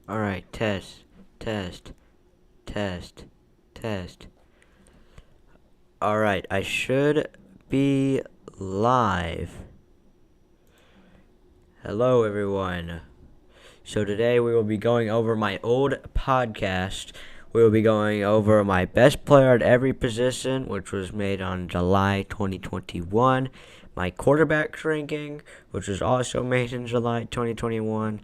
Alright, test, test, test, test. Alright, I should be live. Hello, everyone. So today we will be going over my old podcast. We will be going over my best player at every position, which was made on July 2021. My quarterback ranking, which was also made in July 2021.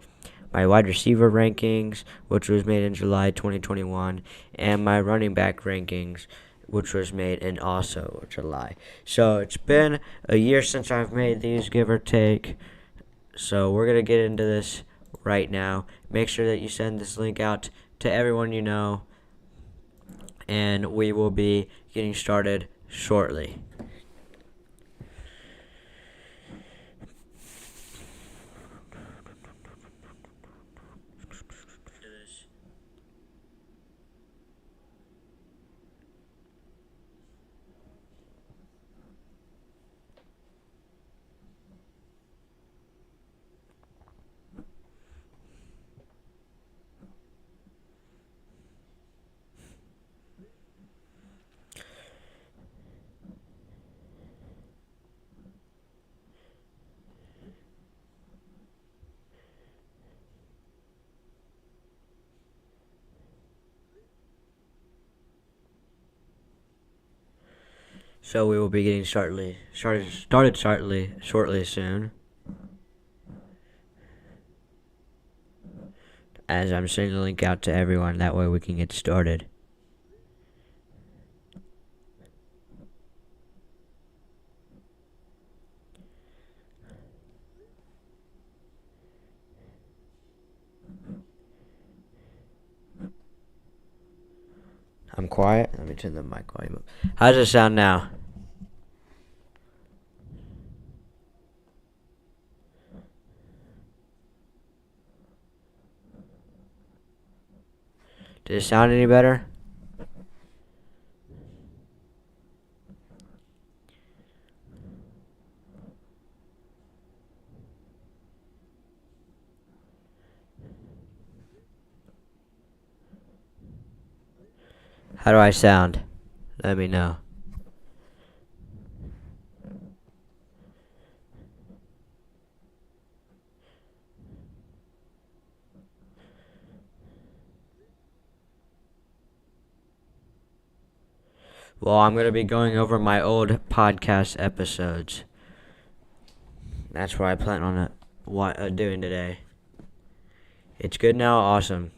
My wide receiver rankings, which was made in July 2021, and my running back rankings, which was made in also July. So it's been a year since I've made these, give or take. So we're going to get into this right now. Make sure that you send this link out to everyone you know, and we will be getting started shortly. So we will be getting started shortly soon. As I'm sending the link out to everyone, that way we can get started. I'm quiet. Let me turn the mic volume up. How does it sound now? Does it sound any better? How do I sound? Let me know. Well, I'm going to be going over my old podcast episodes. That's what I plan on doing today. It's good now? Awesome.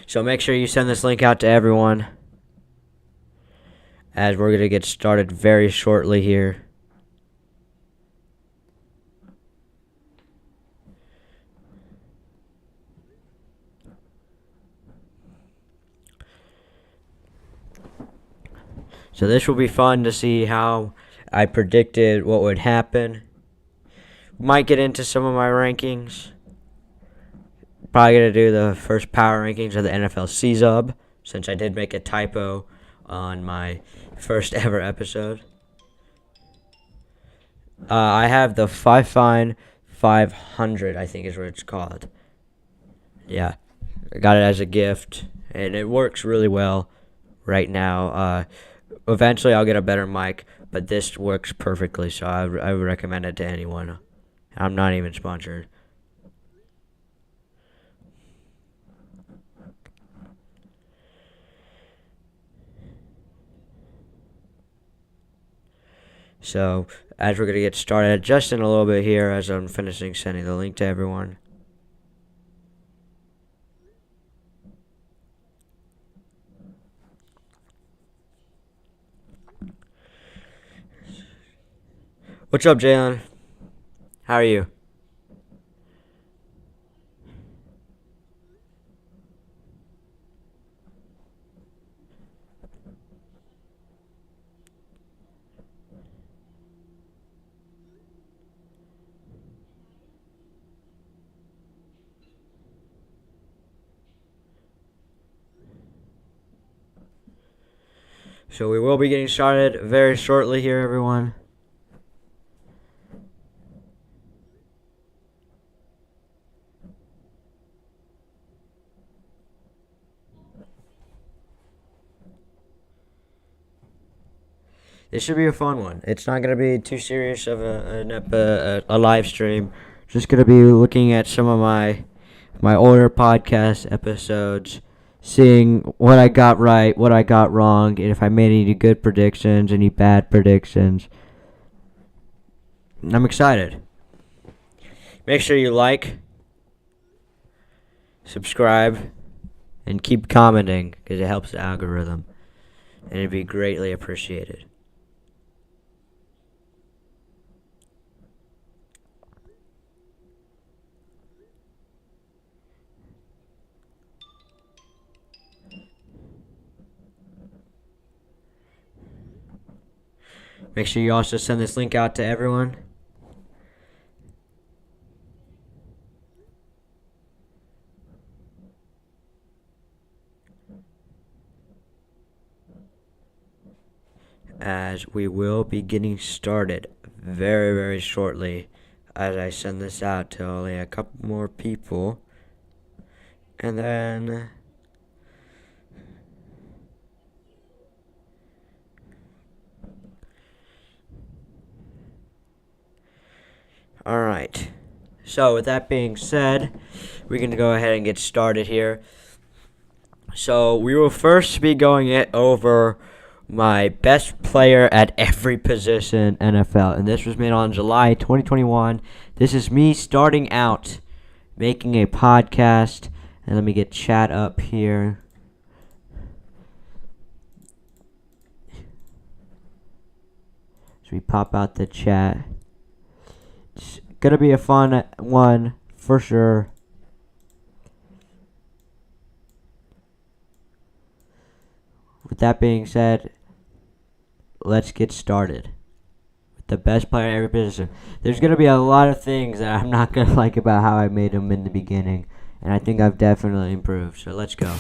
So make sure you send this link out to everyone, as we're going to get started very shortly here. So this will be fun to see how I predicted what would happen. Might get into some of my rankings. Probably going to do the first power rankings of the NFL C-Zub, since I did make a typo on my first ever episode. I have the Fine 500, I think is what it's called. Yeah, I got it as a gift, and it works really well right now. Eventually, I'll get a better mic, but this works perfectly, so I would recommend it to anyone. I'm not even sponsored. So, as we're going to get started, just in a little bit here, as I'm finishing sending the link to everyone. What's up, Jalen? How are you? So we will be getting started very shortly here, everyone. This should be a fun one. It's not going to be too serious of a live stream. Just going to be looking at some of my older podcast episodes, seeing what I got right, what I got wrong, and if I made any good predictions, any bad predictions. I'm excited. Make sure you like, subscribe, and keep commenting because it helps the algorithm, and it'd be greatly appreciated. Make sure you also send this link out to everyone. As we will be getting started very, very shortly as I send this out to only a couple more people. And then alright. So with that being said, we're going to go ahead and get started here. So we will first be going it over my best player at every position NFL. And this was made on July 2021. This is me starting out making a podcast. And let me get chat up here. So we pop out the chat. It's going to be a fun one for sure. With that being said, let's get started with the best player at every position. There's going to be a lot of things that I'm not going to like about how I made him in the beginning, and I think I've definitely improved. So let's go.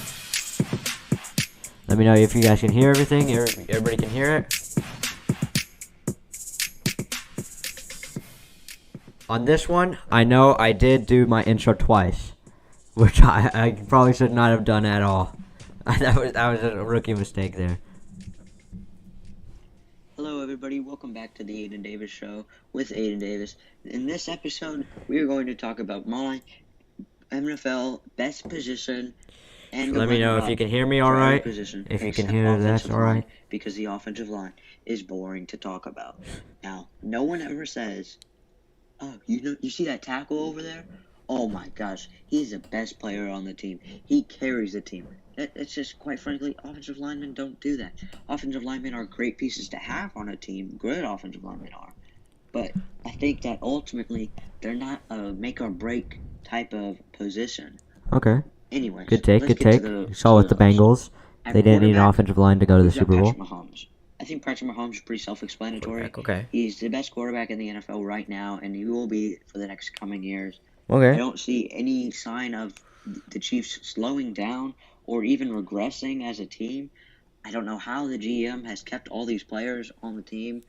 Let me know if you guys can hear everything. Everybody can hear it. On this one, I know I did do my intro twice, which I probably should not have done at all. that was a rookie mistake there. Hello everybody, welcome back to the Aden Davis Show with Aden Davis. In this episode, we are going to talk about my NFL best position and Let me know if you can hear me all right. If you can hear that, all right. Because the offensive line is boring to talk about. Now, no one ever says, "Oh, you see that tackle over there? Oh my gosh, he's the best player on the team. He carries the team." It's just, quite frankly, offensive linemen don't do that. Offensive linemen are great pieces to have on a team. Good offensive linemen are. But I think that ultimately, they're not a make-or-break type of position. Okay. Anyways, good take. You saw with the Bengals. They didn't need an offensive line to go to the Super Bowl. Mahomes. I think Patrick Mahomes is pretty self-explanatory. Okay. He's the best quarterback in the NFL right now, and he will be for the next coming years. Okay. I don't see any sign of the Chiefs slowing down or even regressing as a team. I don't know how the GM has kept all these players on the team.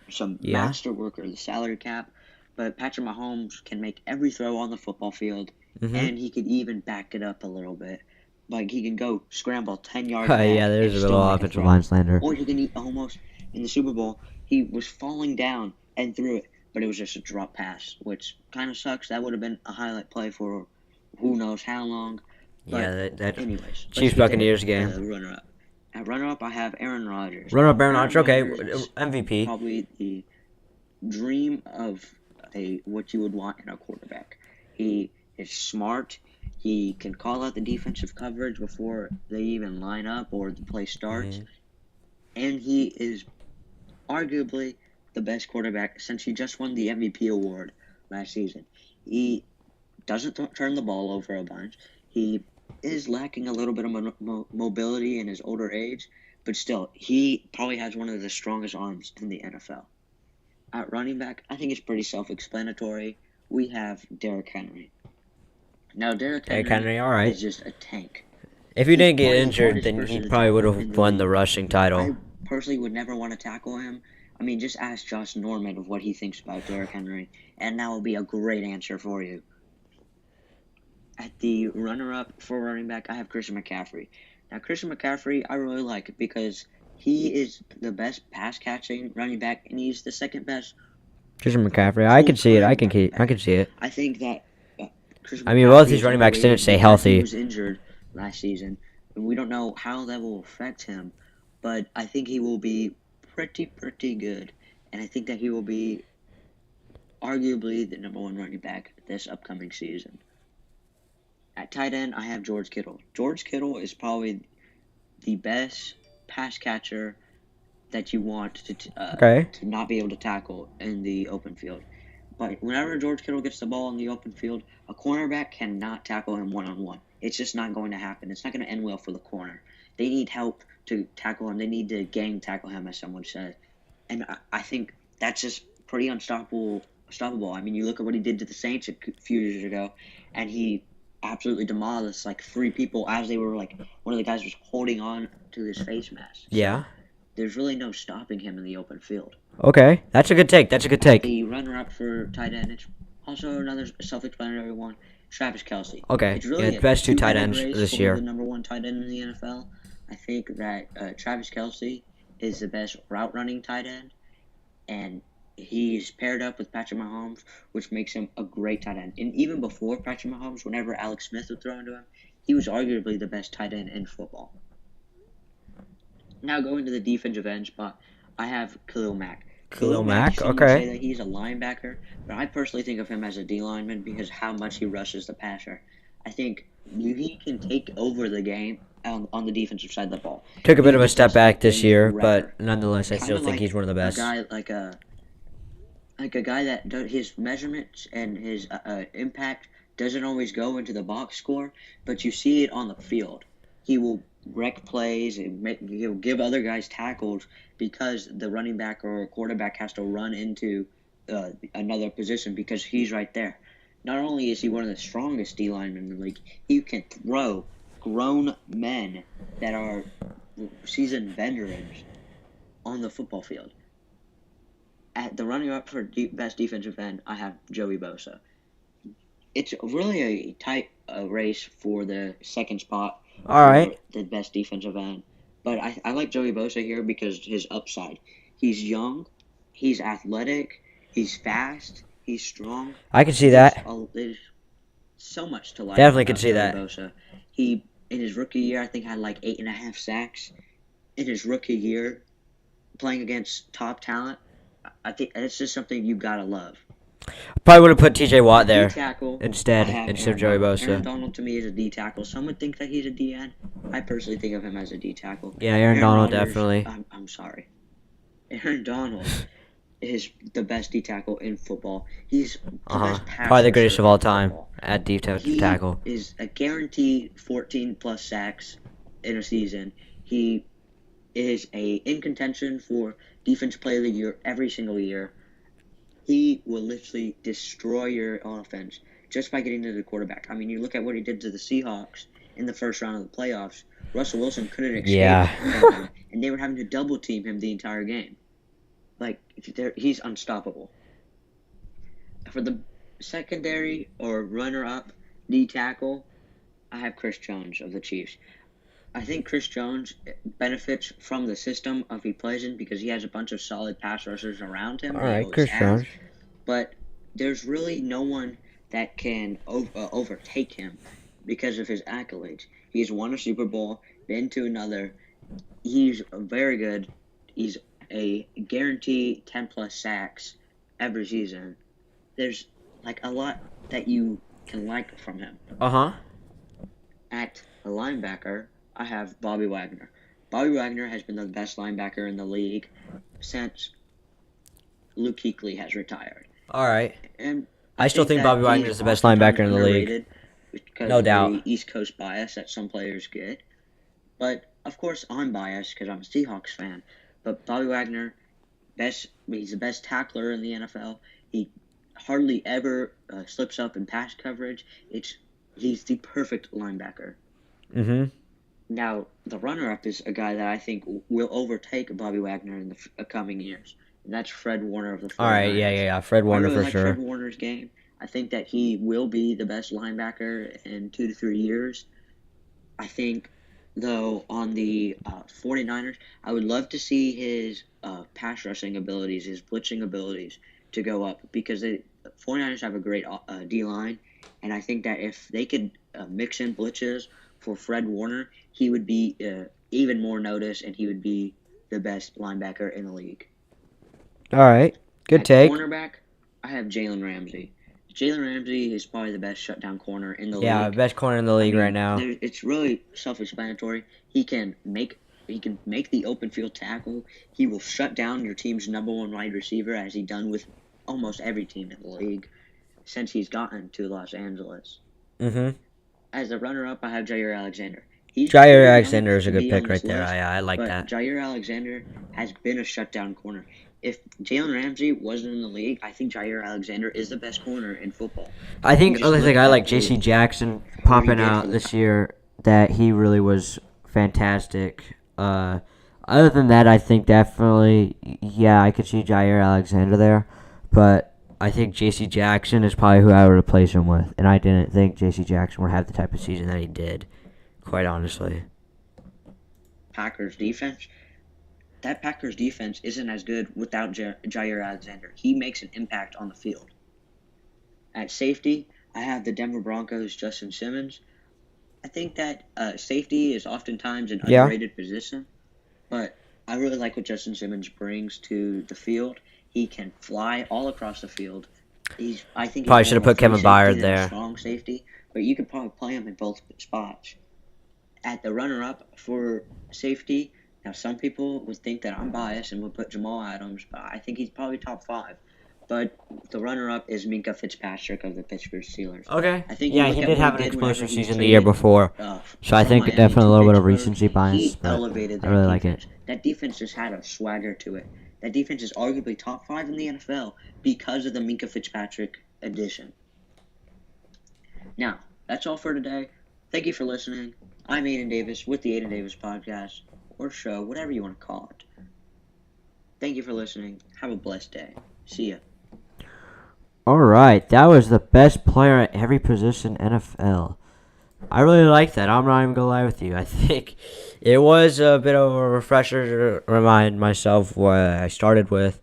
Some masterwork or the salary cap. But Patrick Mahomes can make every throw on the football field, and he could even back it up a little bit. Like, he can go scramble 10 yards back. Yeah, there's a little offensive line slander. Or he can almost, in the Super Bowl, he was falling down and threw it, but it was just a drop pass, which kind of sucks. That would have been a highlight play for who knows how long. But anyways, Chiefs Buccaneers game. Runner-up. At runner-up, I have Aaron Rodgers. Aaron Rodgers, okay. MVP. Probably the dream of what you would want in a quarterback. He is smart. He can call out the defensive coverage before they even line up or the play starts. And he is arguably the best quarterback since he just won the MVP award last season. He doesn't turn the ball over a bunch. He is lacking a little bit of mobility in his older age, but still, he probably has one of the strongest arms in the NFL. At running back, I think it's pretty self-explanatory. We have Derrick Henry. Now, Derrick Henry all right. is just a tank. If he didn't get injured, then he probably would have won the rushing title. I personally would never want to tackle him. I mean, just ask Josh Norman of what he thinks about Derrick Henry, and that will be a great answer for you. At the runner-up for running back, I have Christian McCaffrey. Now, Christian McCaffrey, I really like because He is the best pass catching running back, and he's the second best Christian McCaffrey. I can see it. full-time running I back. can see it. I think that Christian I mean, both McCaffrey these is running backs didn't underrated stay because he healthy. was injured last season, and we don't know how that will affect him. But I think he will be pretty good, and I think that he will be arguably the number one running back this upcoming season. At tight end, I have George Kittle. George Kittle is probably the best pass catcher that you want Okay. to not be able to tackle in the open field. But whenever George Kittle gets the ball in the open field, a cornerback cannot tackle him one-on-one. It's just not going to happen. It's not going to end well for the corner. They need help to tackle him. They need to gang tackle him, as someone said. And I think that's just pretty unstoppable. I mean, you look at what he did to the Saints a few years ago, and he absolutely demolished like three people as they were like one of the guys was holding on to his face mask. Yeah. So there's really no stopping him in the open field. Okay. That's a good take. That's a good take. The runner-up for tight end, it's also another self-explanatory one, Travis Kelsey. Okay. It's really Yeah, best two tight two-headed ends race this for year. the number one tight end in the NFL. I think that Travis Kelsey is the best route-running tight end, and he's paired up with Patrick Mahomes, which makes him a great tight end. And even before Patrick Mahomes, whenever Alex Smith would throw into him, he was arguably the best tight end in football. Now going to the defensive end spot, I have Khalil Mack. Khalil Mack, Some would okay. say that he's a linebacker, but I personally think of him as a D lineman because how much he rushes the passer. I think he can take over the game on the defensive side of the ball. Took a bit of a He's step just back this a year, rapper. but nonetheless, I still Kinda think like he's one of the best. A guy like a guy that his measurements and his impact doesn't always go into the box score, but you see it on the field. He will wreck plays and he'll give other guys tackles because the running back or quarterback has to run into another position because he's right there. Not only is he one of the strongest D linemen in the league, he can throw grown men that are seasoned veterans on the football field. At the running up for best defensive end, I have Joey Bosa. It's really a tight race for the second spot All right. for the best defensive end. But I like Joey Bosa here because his upside. He's young, he's athletic, he's fast, he's strong. I can see that. There's so much to like. Definitely can about see Joey that. Bosa. He, in his rookie year, I think had like 8.5 sacks. In his rookie year, playing against top talent, I think it's just something you gotta love. Probably would have put T.J. Watt there D-tackle, instead of Joey Bosa. Aaron Donald to me is a D tackle. Some would think that he's a D end. I personally think of him as a D tackle. Yeah, Aaron Donald Rodgers, definitely. I'm sorry. Aaron Donald is the best D tackle in football. He's the best pass Probably the greatest rusher of all in time football. at defensive He tackle. is a guaranteed 14 plus sacks in a season. He is in contention for Defensive Player of the Year every single year. He will literally destroy your offense just by getting to the quarterback. I mean, you look at what he did to the Seahawks in the first round of the playoffs. Russell Wilson couldn't escape him, and they were having to double team him the entire game. Like, he's unstoppable. For the secondary or runner-up D tackle, I have Chris Jones of the Chiefs. I think Chris Jones benefits from the system of he plays in because he has a bunch of solid pass rushers around him. All right, Chris Jones. But there's really no one that can overtake him because of his accolades. He's won a Super Bowl, been to another. He's very good. He's a guaranteed 10-plus sacks every season. There's like a lot that you can like from him. At a linebacker, I have Bobby Wagner. Bobby Wagner has been the best linebacker in the league since Luke Kuechly has retired. All right. And I still think Bobby Wagner is the best linebacker in the league. Because no doubt. of the East Coast bias that some players get. But, of course, I'm biased because I'm a Seahawks fan. But Bobby Wagner, he's the best tackler in the NFL. He hardly ever slips up in pass coverage. He's the perfect linebacker. Mm-hmm. Now, the runner-up is a guy that I think will overtake Bobby Wagner in the coming years. And that's Fred Warner of the 49ers. All right, yeah. Fred Warner for sure. Fred Warner's game. I think that he will be the best linebacker in 2 to 3 years. I think though, on the 49ers, I would love to see his pass rushing abilities, his blitzing abilities to go up because the 49ers have a great D line, and I think that if they could mix in blitzes for Fred Warner, he would be even more noticed, and he would be the best linebacker in the league. All right. Good At take. cornerback, I have Jalen Ramsey. Jalen Ramsey is probably the best shutdown corner in the Yeah, league. best corner in the I league right mean, now. it's really self-explanatory. He can make the open field tackle. He will shut down your team's number one wide receiver, as he done with almost every team in the league since he's gotten to Los Angeles. Mm-hmm. As a runner-up, I have Jair Alexander. He's Jair pretty young Alexander is a to good be on pick this right there. list, I like but that. Jair Alexander has been a shutdown corner. If Jalen Ramsey wasn't in the league, I think Jair Alexander is the best corner in football. I think just other look thing I at like J.C. Jackson what he popping did for out the this year, that he really was fantastic. Other than that, I think definitely, yeah, I could see Jair Alexander there, but I think J.C. Jackson is probably who I would replace him with, and I didn't think J.C. Jackson would have the type of season that he did, quite honestly. Packers defense. That Packers defense isn't as good without Jair Alexander. He makes an impact on the field. At safety, I have the Denver Broncos' Justin Simmons. I think that safety is oftentimes an Yeah. underrated position, but I really like what Justin Simmons brings to the field. He can fly all across the field. I think he's Probably more should have of a put free Kevin safety Byard than a there. strong safety, but you could probably play him in both spots. At the runner-up for safety, now some people would think that I'm biased and would put Jamal Adams, but I think he's probably top 5. But the runner-up is Minkah Fitzpatrick of the Pittsburgh Steelers. Okay. I think Yeah, you look he at did what he have an did whenever explosive he was season the year traded before, so I from think Miami definitely a to little bit of Pittsburgh. recency bias, He but elevated I that really like defense. it. That defense just had a swagger to it. That defense is arguably top 5 in the NFL because of the Minkah Fitzpatrick addition. Now, that's all for today. Thank you for listening. I'm Aden Davis with the Aden Davis Podcast, or show, whatever you want to call it. Thank you for listening. Have a blessed day. See ya. All right, that was the best player at every position NFL. I really like that. I'm not even gonna lie with you. I think it was a bit of a refresher to remind myself what I started with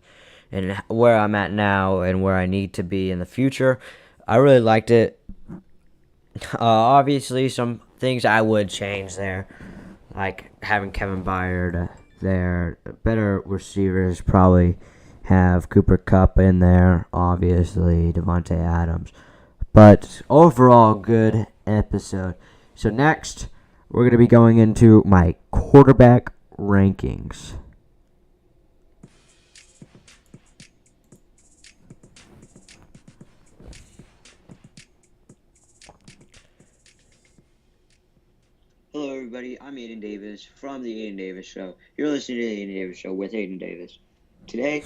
and where I'm at now and where I need to be in the future. I really liked it. Obviously, some things I would change there, like having Kevin Byard there. Better receivers probably have Cooper Kupp in there. Obviously, Devontae Adams. But overall, good episode. So next, we're going to be going into my quarterback rankings. Hello, everybody. I'm Aden Davis from the Aden Davis Show. You're listening to the Aden Davis Show with Aden Davis. Today,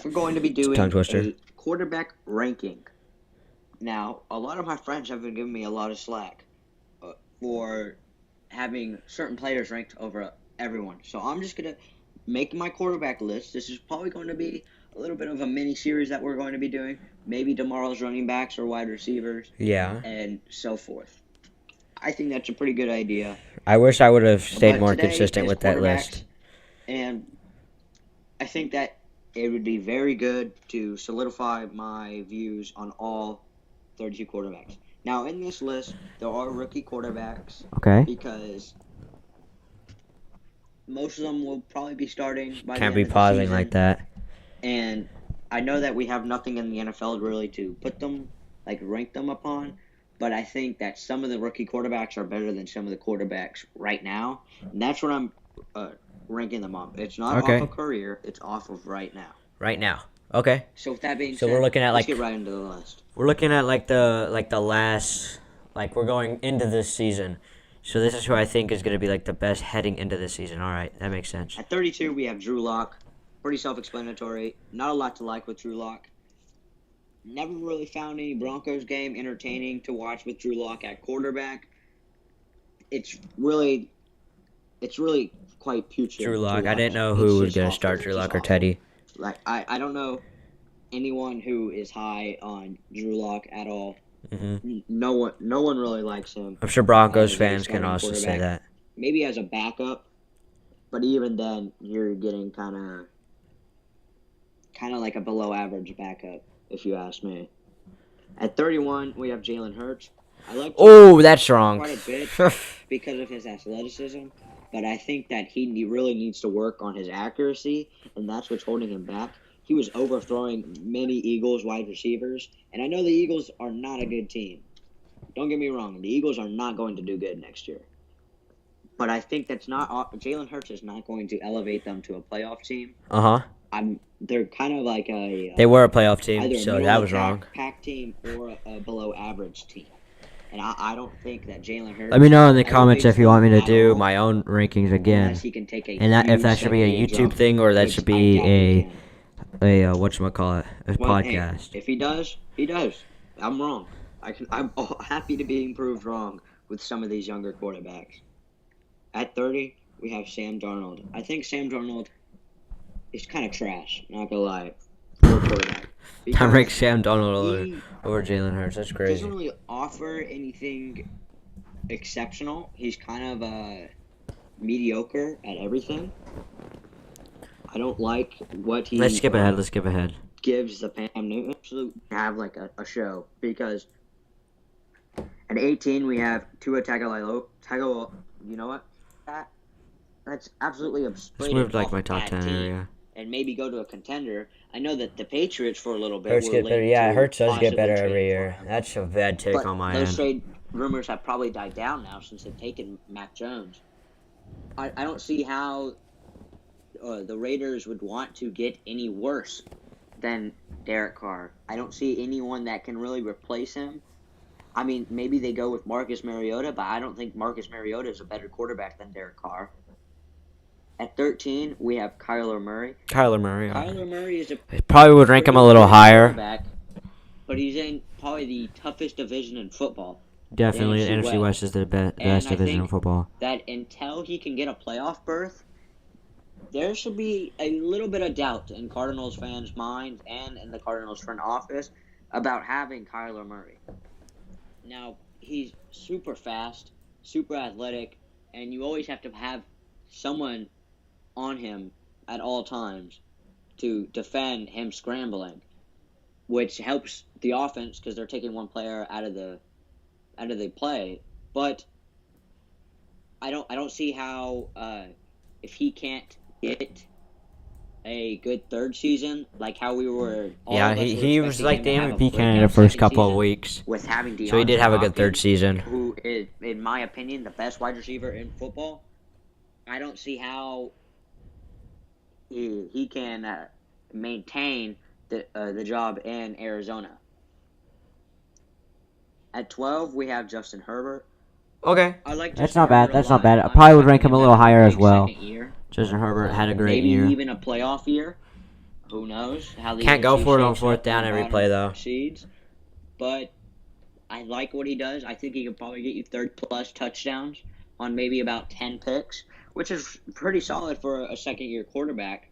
we're going to be doing a quarterback ranking. Now, a lot of my friends have been giving me a lot of slack for having certain players ranked over everyone. So I'm just going to make my quarterback list. This is probably going to be a little bit of a mini series that we're going to be doing. Maybe tomorrow's running backs or wide receivers. Yeah. And so forth. I think that's a pretty good idea. I wish I would have stayed more consistent with that list. And I think that it would be very good to solidify my views on all 32 quarterbacks. Now, in this list, there are rookie quarterbacks. Okay. Because most of them will probably be starting by Can't the be end of the pausing season. like that. And I know that we have nothing in the NFL really to put them, like rank them upon. But I think that some of the rookie quarterbacks are better than some of the quarterbacks right now. And that's what I'm ranking them on. It's not off of career. It's off of right now. Right now. Okay. So with that being said, we're looking at let's get right into the list. We're looking at the last, we're going into this season. So this is who I think is going to be the best heading into this season. All right, that makes sense. At 32, we have Drew Lock. Pretty self-explanatory. Not a lot to like with Drew Lock. Never really found any Broncos game entertaining to watch with Drew Lock at quarterback. It's really quite putrid. Drew Lock. I didn't know who was going to start, Drew Lock or Teddy. I don't know anyone who is high on Drew Lock at all. Mm-hmm. No one really likes him. I'm sure Broncos fans can also say that. maybe as a backup, but even then, you're getting kind of like a below average backup, if you ask me. At 31, we have Jalen Hurts. I like Oh, that's wrong. quite a bit because of his athleticism, but I think that he really needs to work on his accuracy, and that's what's holding him back. He was overthrowing many Eagles wide receivers, and I know the Eagles are not a good team. Don't get me wrong, the Eagles are not going to do good next year. But I think Jalen Hurts is not going to elevate them to a playoff team. They're kind of like they were a playoff team, either so that was wrong. Pack team or a below average team. And I don't think that Jalen Hurts. Let me know in the comments if you want me to do my own rankings again, he can take if that should be a YouTube thing or that should be a whatchamacallit, a podcast. Hey, if he does, he does. I'm wrong. I'm happy to be proved wrong with some of these younger quarterbacks. At 30, we have Sam Darnold. I think Sam Darnold is kind of trash, not gonna lie, for a quarterback. I rank Sam Darnold over Jalen Hurts. That's crazy. He doesn't really offer anything exceptional. He's kind of mediocre at everything. I don't like what he. Let's skip ahead. Gives the Pam Newton absolute have like a show because at 18 we have Tua Tagovailoa. You know what? That's absolutely absurd. Let's move to like my top 10 area. And maybe go to a contender. I know that the Patriots for a little bit. Hurts get better. Yeah, Hurts does get better every year. That's a bad take on my end. Those trade rumors have probably died down now since they've taken Mac Jones. I don't see how the Raiders would want to get any worse than Derek Carr. I don't see anyone that can really replace him. I mean, maybe they go with Marcus Mariota, but I don't think Marcus Mariota is a better quarterback than Derek Carr. At 13, we have Kyler Murray. Kyler Murray is probably would rank him a little higher. But he's in probably the toughest division in football. Definitely, the NFC West is the best division in football. That until he can get a playoff berth, there should be a little bit of doubt in Cardinals fans' minds and in the Cardinals front office about having Kyler Murray. Now, he's super fast, super athletic, and you always have to have someone on him at all times to defend him scrambling, which helps the offense because they're taking one player out of the play. But I don't see how if he can't get a good third season, like how we were. He was like the MVP candidate the first couple of weeks. With having so he did have a good third season. Who is, in my opinion, the best wide receiver in football. I don't see how he can maintain the job in Arizona. At 12, we have Justin Herbert. Okay, that's not bad. I probably would rank him a little higher as well. Justin Herbert had a great year. Maybe even a playoff year. Who knows? Can't go for it on fourth down every play though. Seeds, but I like what he does. I think he could probably get you 30+ touchdowns on maybe about 10 picks, which is pretty solid for a second-year quarterback.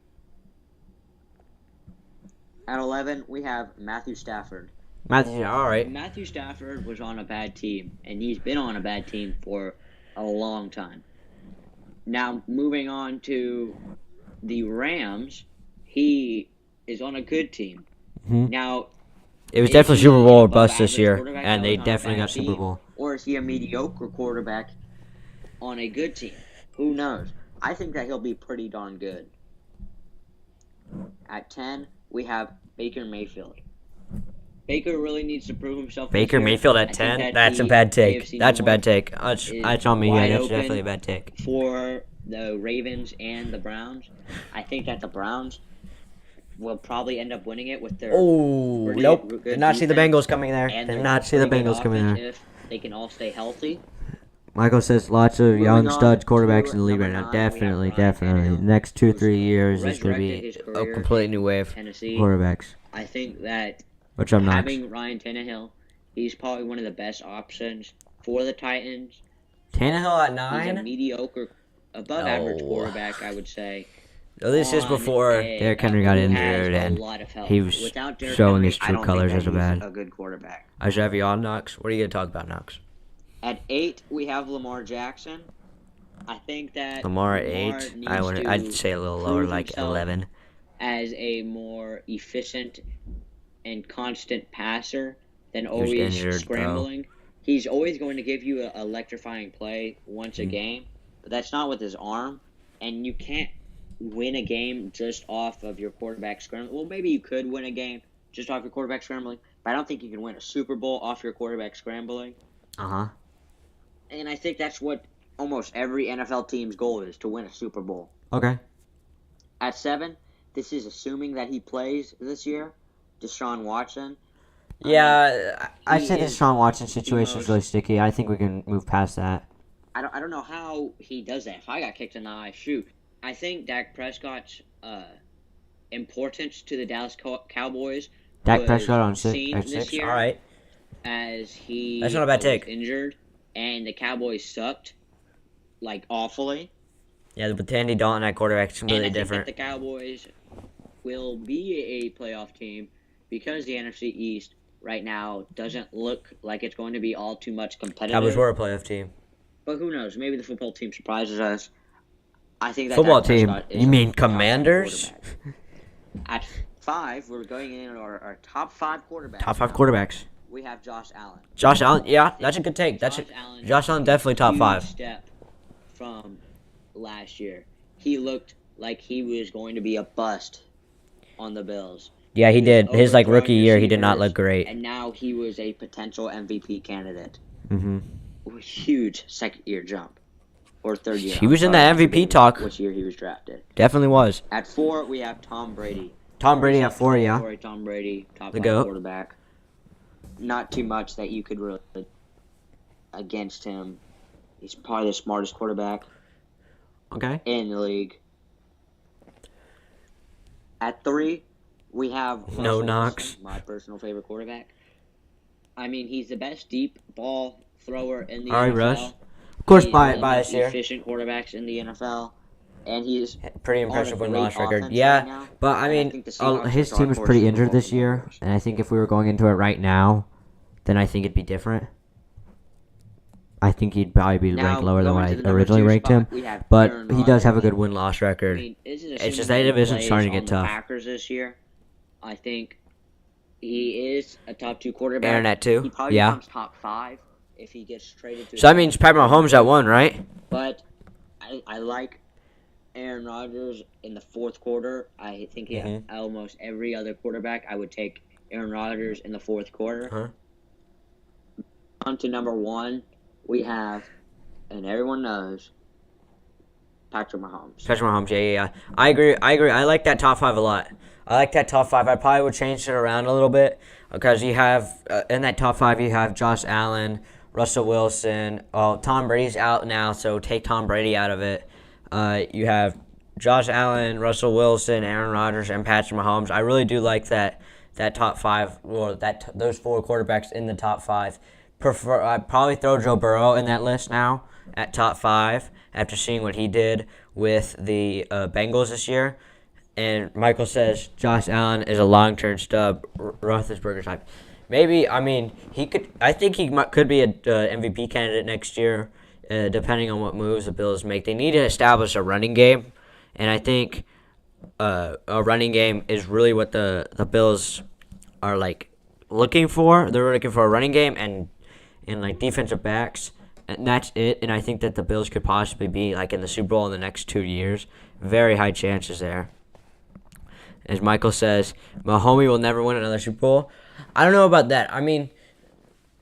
At 11, we have Matthew Stafford. All right. Matthew Stafford was on a bad team, and he's been on a bad team for a long time. Now, moving on to the Rams, he is on a good team. Mm-hmm. Now, it was definitely Super Bowl or bust this year, and they definitely got Super Bowl. Or is he a mediocre quarterback on a good team? Who knows? I think that he'll be pretty darn good. At 10, we have Baker Mayfield. Baker really needs to prove himself. Baker Mayfield at 10? That's a bad take. That's a bad take. That's on me. Yeah, that's definitely a bad take. For the Ravens and the Browns, I think that the Browns will probably end up winning it with their. Oh, nope. Did not see the Bengals coming there. Did not see the Bengals coming there. If they can all stay healthy. Michael says lots of young stud quarterbacks in the league right now. Definitely. Next 2-3 years is going to be a completely new wave of quarterbacks. I think that which I'm not. Having Ryan Tannehill, he's probably one of the best options for the Titans. Tannehill at 9? He's a mediocre, above-average quarterback, I would say. No, this is before Derrick Henry got injured and he was showing his true colors as a good quarterback. I should have you on, Knox. What are you going to talk about, Knox? At 8, we have Lamar Jackson. I think that Lamar at Lamar 8. needs I'd to say a little lower, prove like himself 11. as a more efficient and constant passer than He was always injured, scrambling. He's always going to give you an electrifying play once a Mhm. game, but that's not with his arm, and you can't win a game just off of your quarterback scrambling. Well, maybe you could win a game just off your quarterback scrambling, but I don't think you can win a Super Bowl off your quarterback scrambling. Uh-huh. And I think that's what almost every NFL team's goal is, to win a Super Bowl. Okay. At 7, this is assuming that he plays this year, Deshaun Watson. Yeah, I he say the is Deshaun Watson situation is most- really sticky. I think we can move past that. I don't know how he does that. If I got kicked in the eye, shoot. I think Dak Prescott's importance to the Dallas Cowboys Dak was Prescott on seen 6. this year All right. as he That's not a bad was take. injured, and the Cowboys sucked, like, awfully. Yeah, but Andy Dalton at quarterback is And completely I think different. that the Cowboys will be a playoff team because the NFC East right now doesn't look like it's going to be all too much competitive. Cowboys were a playoff team. But who knows? Maybe the football team surprises us. I think that Football Dak team? Prescott is You a mean top 5 Commanders? quarterback. At 5, we're going in our top 5 quarterbacks. Top 5 now. quarterbacks. We have Josh Allen. Josh Allen, yeah, that's a good take. Josh Allen definitely top huge 5. Step from last year. He looked like he was going to be a bust on the Bills. Yeah, he did. His overthrowing rookie year, he did not receivers, look great. And now he was a potential MVP candidate. Mm-hmm. A huge second-year jump. Or third year. He was in the MVP talk. Which year he was drafted. Definitely was. At 4, we have Tom Brady. Tom Brady at 4, yeah. Tom Brady, top The 5 GOAT. quarterback. Not too much that you could really against him. He's probably the smartest quarterback Okay. in the league. At 3, we have No Russell knocks. Wilson, my personal favorite quarterback. I mean, he's the best deep ball thrower in the All right, NFL. Russ. Of course, He's one of the by most this year. efficient quarterbacks in the NFL, and he's Pretty on a impressive great win-loss record. offense Yeah, right now. but I And mean, think the Seahawks his are team dark was horse pretty to the injured this Baltimore year, Ravens. and I think if we were going into it right now, then I think it'd be different. I think he'd probably be Now, ranked lower than going what to I the number originally 2 ranked spot, him, we have but Aaron he does have a Rodgers. good win-loss I record. mean, this is It's just assuming that division's he starting to plays get on the tough. Packers this year. I think he is a top 2 quarterback. Aaron at 2, He probably yeah. becomes top 5 if he gets traded to. So that means Pat Mahomes at 1, right? But I like Aaron Rodgers in the 4th quarter. I think almost every other quarterback, I would take Aaron Rodgers in the 4th quarter. Huh? On to number 1, we have, and everyone knows, Patrick Mahomes. Patrick Mahomes, yeah. I agree. I like that top 5 a lot. I like that top 5. I probably would change it around a little bit because you have, in that top 5, you have Josh Allen, Russell Wilson. Oh, Tom Brady's out now, so take Tom Brady out of it. You have Josh Allen, Russell Wilson, Aaron Rodgers, and Patrick Mahomes. I really do like that top 5, or those 4 quarterbacks in the top 5. I'd probably throw Joe Burrow in that list now at top 5 after seeing what he did with the Bengals this year. And Michael says Josh Allen is a long-term stub, Roethlisberger type. Maybe, I mean, he could. I think he could be a MVP candidate next year, depending on what moves the Bills make. They need to establish a running game, and I think a running game is really what the Bills are like looking for. They're looking for a running game and like defensive backs, and that's it. And I think that the Bills could possibly be like in the Super Bowl in the next 2 years. Very high chances there. As Michael says, Mahomes will never win another Super Bowl. I don't know about that. I mean,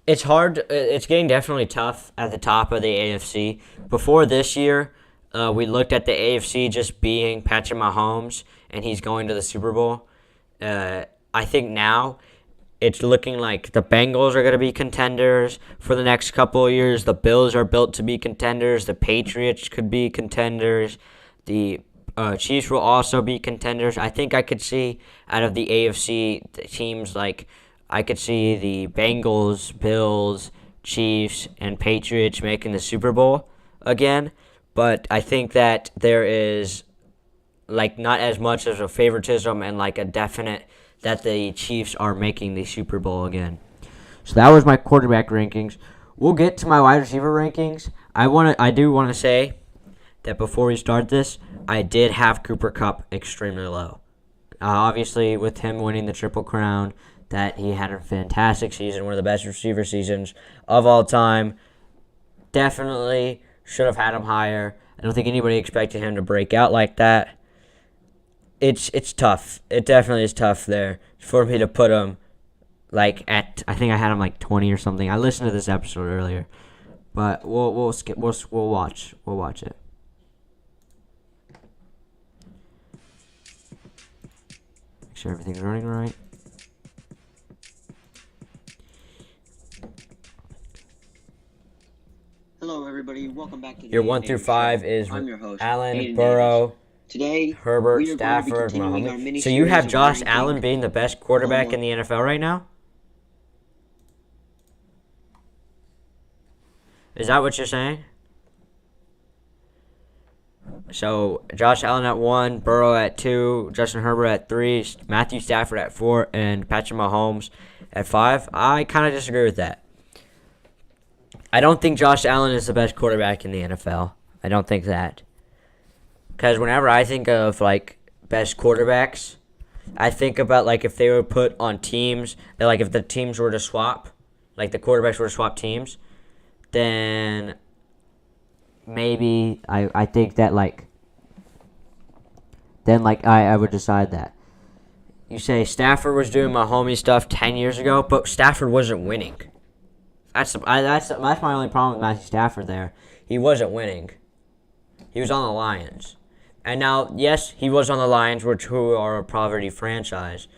it's hard. It's getting definitely tough at the top of the AFC. Before this year, we looked at the AFC just being Patrick Mahomes, and he's going to the Super Bowl. I think now it's looking like the Bengals are going to be contenders for the next couple of years. The Bills are built to be contenders. The Patriots could be contenders. The Chiefs will also be contenders. I think I could see out of the AFC teams, like I could see the Bengals, Bills, Chiefs, and Patriots making the Super Bowl again. But I think that there is like not as much as a favoritism and like a definite that the Chiefs are making the Super Bowl again. So that was my quarterback rankings. We'll get to my wide receiver rankings. I do want to say that before we start this, I did have Cooper Kupp extremely low. Obviously, with him winning the Triple Crown, that he had a fantastic season, one of the best receiver seasons of all time. Definitely should have had him higher. I don't think anybody expected him to break out like that. It's tough. It definitely is tough there for me to put him like at. I think I had him like 20 or something. I listened to this episode earlier, but we'll skip. We'll watch it. Make sure everything's running right. Hello, everybody. Welcome back to the Your 1 through 5 show. is I'm your host, Allen, Aden Burrow, Davis. Today, Herbert, we are Stafford, going to be continuing our Mahomes. mini So you have series Josh of Allen ranking being the best quarterback in the NFL right now? Is that what you're saying? So Josh Allen at 1, Burrow at 2, Justin Herbert at 3, Matthew Stafford at 4, and Patrick Mahomes at 5. I kind of disagree with that. I don't think Josh Allen is the best quarterback in the NFL. I don't think that. Because whenever I think of, like, best quarterbacks, I think about, like, if they were put on teams, like, if the teams were to swap, like, the quarterbacks were to swap teams, then maybe I think that, like, then, like, I would decide that. You say Stafford was doing Mahomes stuff 10 years ago, but Stafford wasn't winning. That's my only problem with Matthew Stafford there. He wasn't winning. He was on the Lions. And now, yes, he was on the Lions, who are a poverty franchise.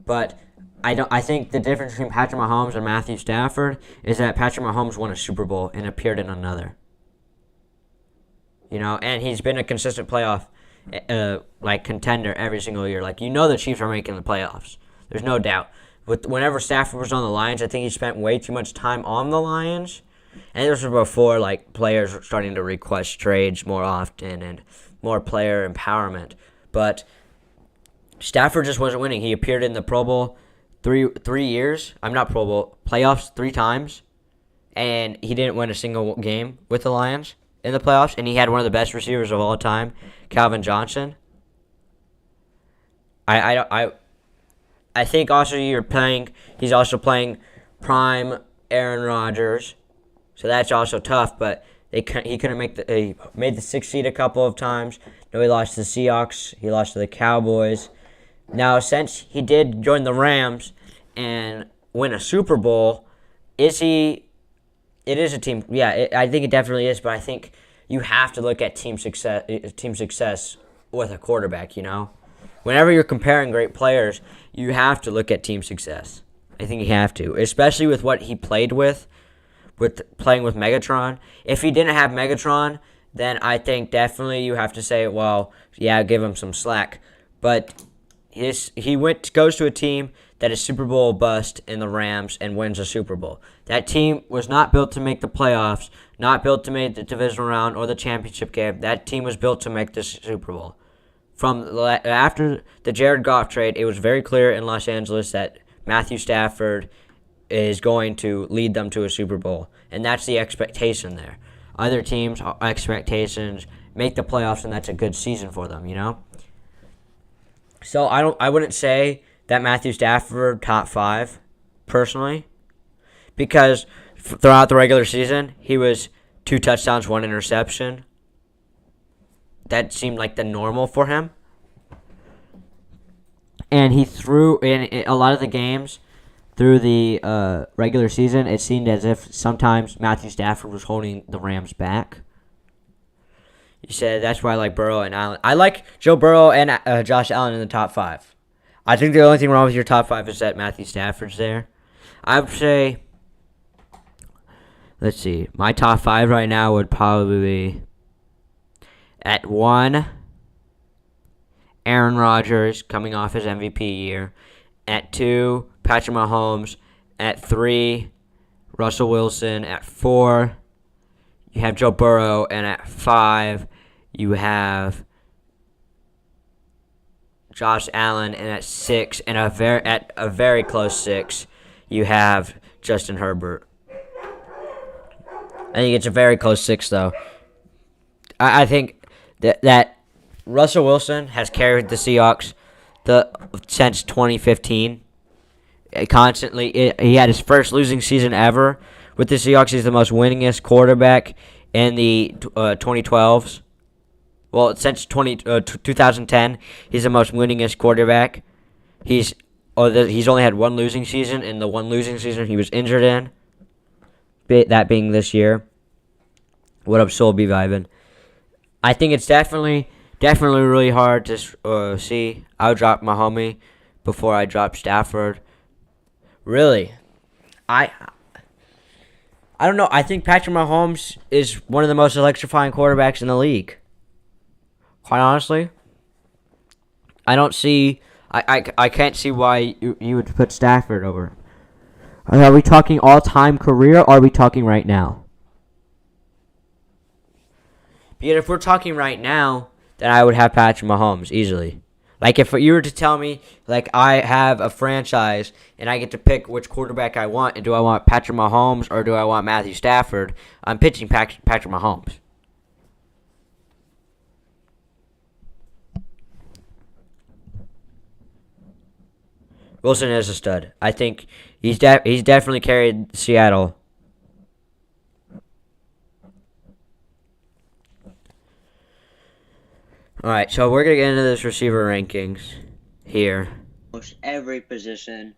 But I think the difference between Patrick Mahomes and Matthew Stafford is that Patrick Mahomes won a Super Bowl and appeared in another. You know, and he's been a consistent playoff contender every single year. Like, you know the Chiefs are making the playoffs. There's no doubt. Whenever Stafford was on the Lions, I think he spent way too much time on the Lions. And this was before, like, players were starting to request trades more often and more player empowerment. But Stafford just wasn't winning. He appeared in the Pro Bowl three years. I'm not Pro Bowl. Playoffs 3 times. And he didn't win a single game with the Lions in the playoffs. And he had one of the best receivers of all time, Calvin Johnson. I think also he's also playing prime Aaron Rodgers, so that's also tough. But he couldn't he made the 6th seed a couple of times. No, he lost to the Seahawks. He lost to the Cowboys. Now, since he did join the Rams and win a Super Bowl, it is a team. Yeah, I think it definitely is. But I think you have to look at team success with a quarterback. You know. Whenever you're comparing great players, you have to look at team success. I think you have to, especially with what he played with playing with Megatron. If he didn't have Megatron, then I think definitely you have to say, well, yeah, give him some slack. But he goes to a team that is Super Bowl bust in the Rams and wins a Super Bowl. That team was not built to make the playoffs, not built to make the divisional round or the championship game. That team was built to make the Super Bowl. After the Jared Goff trade, it was very clear in Los Angeles that Matthew Stafford is going to lead them to a Super Bowl, and that's the expectation there. Other teams' expectations make the playoffs, and that's a good season for them, you know. So I wouldn't say that Matthew Stafford top 5 personally, because throughout the regular season he was 2 touchdowns, 1 interception. That seemed like the normal for him. And he threw in a lot of the games through the regular season. It seemed as if sometimes Matthew Stafford was holding the Rams back. You said that's why I like Burrow and Allen. I like Joe Burrow and Josh Allen in the top 5. I think the only thing wrong with your top 5 is that Matthew Stafford's there. I would say, let's see, my top 5 right now would probably be at 1, Aaron Rodgers coming off his MVP year. At 2, Patrick Mahomes. At 3, Russell Wilson. At 4, you have Joe Burrow. And at 5, you have Josh Allen. And at 6, and at a very close 6, you have Justin Herbert. I think it's a very close 6, though. I think that Russell Wilson has carried the Seahawks since 2015. Constantly, he had his first losing season ever with the Seahawks. He's the most winningest quarterback in the 2012s. Well, since 2010, he's the most winningest quarterback. He's only had one losing season, and the one losing season he was injured in. That being this year. What up, Soul B Vibin? I think it's definitely really hard to see. I would drop my homie before I drop Stafford. Really, I don't know. I think Patrick Mahomes is one of the most electrifying quarterbacks in the league. Quite honestly, I don't see. I can't see why you would put Stafford over. Are we talking all-time career, or are we talking right now? Because if we're talking right now, then I would have Patrick Mahomes easily. Like, if you were to tell me, like, I have a franchise and I get to pick which quarterback I want, and do I want Patrick Mahomes or do I want Matthew Stafford, I'm pitching Patrick Mahomes. Wilson is a stud. I think he's definitely carried Seattle. All right, so we're going to get into this receiver rankings here. Almost every position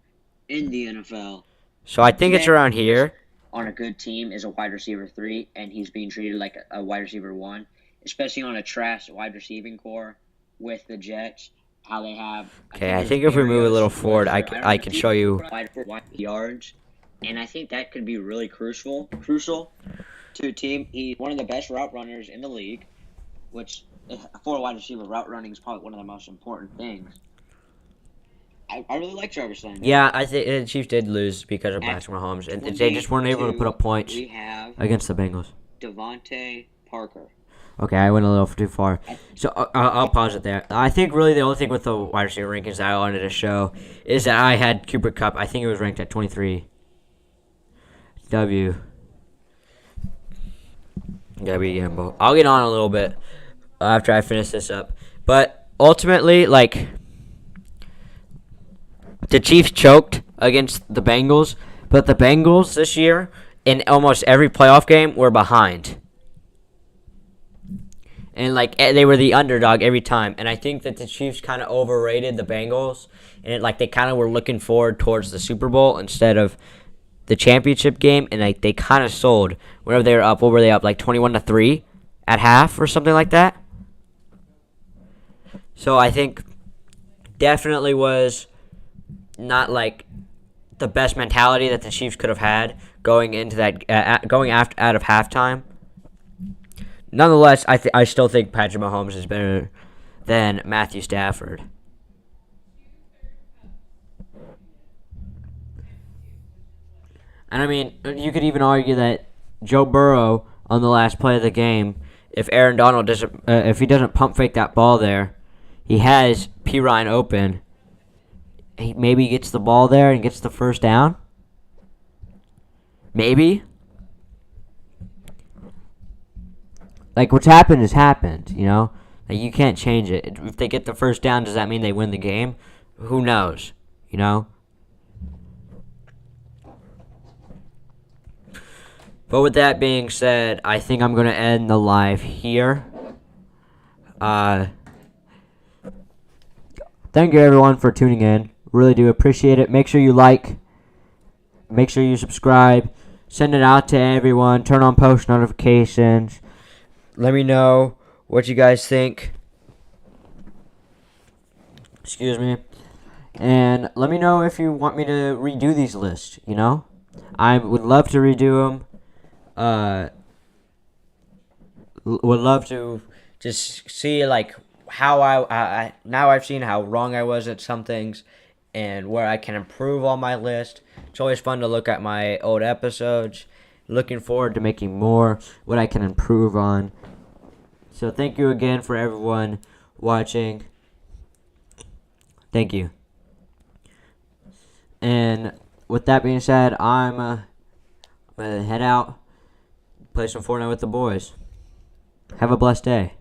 in the NFL. So I think it's around here. On a good team is a wide receiver 3, and he's being treated like a wide receiver 1, especially on a trash wide receiving core with the Jets. How they have. Okay, I think if we move a little forward, I can show you. Yards, and I think that could be really crucial to a team. He's one of the best route runners in the league, which for a wide receiver, route running is probably one of the most important things. I really like Jarvis Landry. Yeah, I think the Chiefs did lose because of Patrick Mahomes, and they just weren't able to put up points against the Bengals. Devontae Parker. Okay, I went a little too far. So I'll pause it there. I think really the only thing with the wide receiver rankings that I wanted to show is that I had Cooper Kupp. I think it was ranked at 23. W Gamble. I'll get on a little bit after I finish this up. But ultimately, like, the Chiefs choked against the Bengals, but the Bengals this year, in almost every playoff game, were behind. And, like, they were the underdog every time. And I think that the Chiefs kind of overrated the Bengals. And, like, they kind of were looking forward towards the Super Bowl instead of the championship game. And, like, they kind of sold whenever they were up. What were they up? Like 21-3 at half or something like that? So I think definitely was not, like, the best mentality that the Chiefs could have had going into that, out of halftime. Nonetheless, I still think Patrick Mahomes is better than Matthew Stafford. And I mean, you could even argue that Joe Burrow on the last play of the game, if Aaron Donald if he doesn't pump fake that ball there, he has P. Ryan open. He maybe gets the ball there and gets the first down. Maybe. Like, what's happened has happened, you know? Like, you can't change it. If they get the first down, does that mean they win the game? Who knows, you know? But with that being said, I think I'm going to end the live here. Thank you, everyone, for tuning in. Really do appreciate it. Make sure you like. Make sure you subscribe. Send it out to everyone. Turn on post notifications. Let me know what you guys think. Excuse me. And let me know if you want me to redo these lists, you know? I would love to redo them. Would love to just see, like, how I now I've seen how wrong I was at some things and where I can improve on my list. It's always fun to look at my old episodes. Looking forward to making more, what I can improve on. So thank you again for everyone watching. Thank you. And with that being said, I'm going to head out, play some Fortnite with the boys. Have a blessed day.